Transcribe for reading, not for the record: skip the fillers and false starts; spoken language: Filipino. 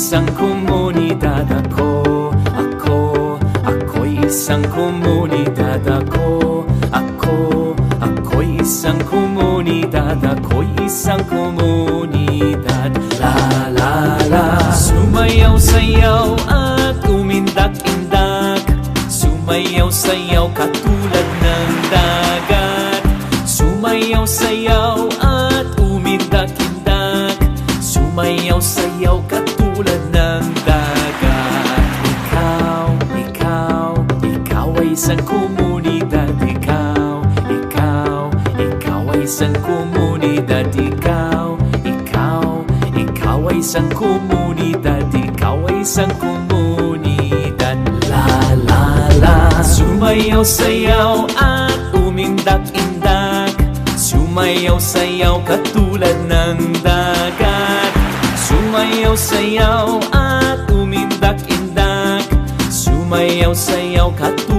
isang komunidad. Ako'y isang komunidad. Ako'y isang komunidad. Ako'y isang komunidad. La la la. Sumayaw-sayaw at umindak-indak. Sumayaw-sayaw katulad ng dagat. Sumayaw-sayaw at umindak-indak. Sumayaw-sayaw katulad ng dagat. Ikaw ay isang komunidad. Ikaw ay isang komunidad. Ikaw ay isang komunidad. Ikaw ay isang komunidad. La la la. Sumayaw-sayaw at umindak-indak. Sumayaw-sayaw katulad ng dagat. Sumayaw-sayaw at umindak-indak. Sumayaw-sayaw katulad